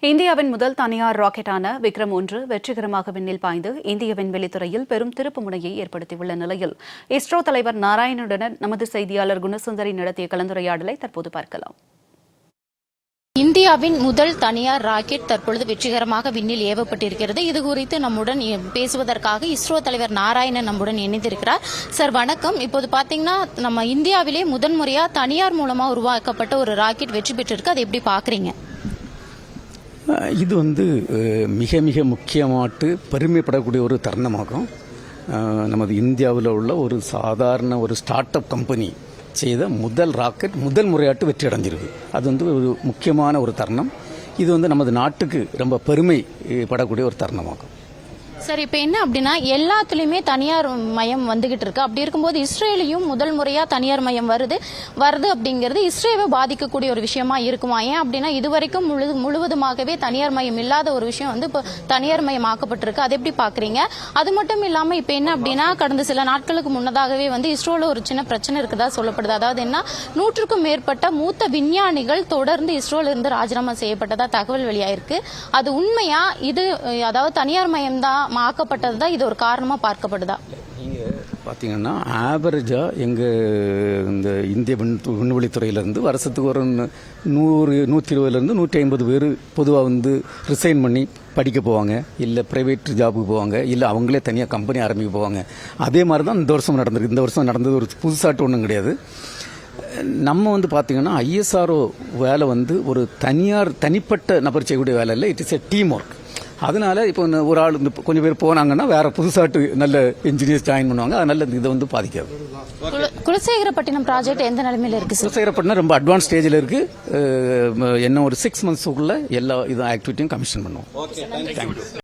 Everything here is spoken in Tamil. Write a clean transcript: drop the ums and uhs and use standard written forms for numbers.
இந்தியாவின் முதல் தனியார் ராக்கெட்டான விக்ரம் 1 வெற்றிகரமாக விண்ணில் பாய்ந்து இந்திய விண்வெளித்துறையில் பெரும் திருப்புமுனையை ஏற்படுத்தியுள்ள நிலையில் இஸ்ரோ தலைவர் நாராயணனுடன் நமது செய்தியாளர் குணசுந்தரி நடத்திய கலந்துரையாடலை தற்போது பார்க்கலாம். இந்தியாவின் முதல் தனியார் ராக்கெட் தற்பொழுது வெற்றிகரமாக விண்ணில் ஏவப்பட்டிருக்கிறது. இது குறித்து நம்முடன் பேசுவதற்காக இஸ்ரோ தலைவர் நாராயணன் நம்முடன் இணைந்திருக்கிறார். சார் வணக்கம். இப்போது பாத்தீங்கன்னா நம்ம இந்தியாவிலே முதன்முறையா தனியார் மூலமா உருவாக்கப்பட்ட ஒரு ராக்கெட் வெற்றி பெற்றிருக்கு. அதை எப்படி பாக்குறீங்க? இது மிக மிக முக்கியமாட்டு பெருமைப்படக்கூடிய ஒரு தருணமாகும். நமது இந்தியாவில் உள்ள ஒரு சாதாரண ஒரு ஸ்டார்ட் அப் கம்பெனி செய்த முதல் ராக்கெட் முதல் முறையாட்டு வெற்றி அடைஞ்சிருக்கு. அது ஒரு முக்கியமான ஒரு தருணம். இது நமது நாட்டுக்கு ரொம்ப பெருமை படக்கூடிய ஒரு தருணமாகும். சரி, இப்ப என்ன அப்படின்னா எல்லாத்துலயுமே தனியார் மயம் வந்துகிட்டு இருக்கு. அப்படி இருக்கும்போது இஸ்ரேலையும் முதல் முறையா தனியார் மயம் வருது அப்படிங்கிறது இஸ்ரேவை பாதிக்கக்கூடிய ஒரு விஷயமா இருக்குமா? ஏன் அப்படின்னா இதுவரைக்கும் முழுவதுமாகவே தனியார் மயம் இல்லாத ஒரு விஷயம் இப்போ தனியார் மயம் ஆக்கப்பட்டிருக்கு. அது எப்படி பாக்குறீங்க? அது மட்டும் இல்லாம இப்ப என்ன அப்படின்னா கடந்த சில நாட்களுக்கு முன்னதாகவே இஸ்ரோல ஒரு சின்ன பிரச்சனை இருக்குதா சொல்லப்படுது. அதாவது என்ன, 100க்கும் மேற்பட்ட மூத்த விஞ்ஞானிகள் தொடர்ந்து இஸ்ரோல இருந்து ராஜினாமா செய்யப்பட்டதா தகவல் வெளியாயிருக்கு. அது உண்மையா? இது அதாவது தனியார் மயம் தான் ஆக்கப்பட்டதுதான் இது ஒரு காரணமா பார்க்கப்படுதா? நீங்க பாத்தீங்கன்னா ஆவரேஜா எங்க இந்த இந்திய விண்வெளித்துறையிலிருந்து வருஷத்துக்கு ஒரு 120 150 பேர் பொதுவாக ரிசைன் பண்ணி படிக்க போவாங்க, இல்லை பிரைவேட் ஜாபுக்கு போவாங்க, இல்லை அவங்களே தனியாக கம்பெனி ஆரம்பிக்க போவாங்க. அதே மாதிரி தான் இந்த வருஷம் நடந்திருக்கு. இந்த வருஷம் நடந்தது ஒரு புதுசாட்டு ஒன்றும் கிடையாது. நம்ம பார்த்தீங்கன்னா ஐஎஸ்ஆர்ஓ வேலை ஒரு தனிப்பட்ட நபர் செய்யக்கூடிய வேலை இல்லை. It is a team work. அதனால இப்போ ஒரு ஆள் கொஞ்சம் பேர் போனாங்கன்னா வேற புதுசாட்டு நல்ல இன்ஜினியர்ஸ் ஜாயின் பண்ணுவாங்க. அதனால இதை பாதிக்காது. குலசேகரப்பட்டினம் ப்ராஜெக்ட் எந்த நிலைமையில இருக்கு? குலசேகரப்பட்டினம் ரொம்ப அட்வான்ஸ் ஸ்டேஜில் இருக்கு. என்ன ஒரு 6 months எல்லா ஆக்டிவிட்டியும் கமிஷன் பண்ணுவோம்.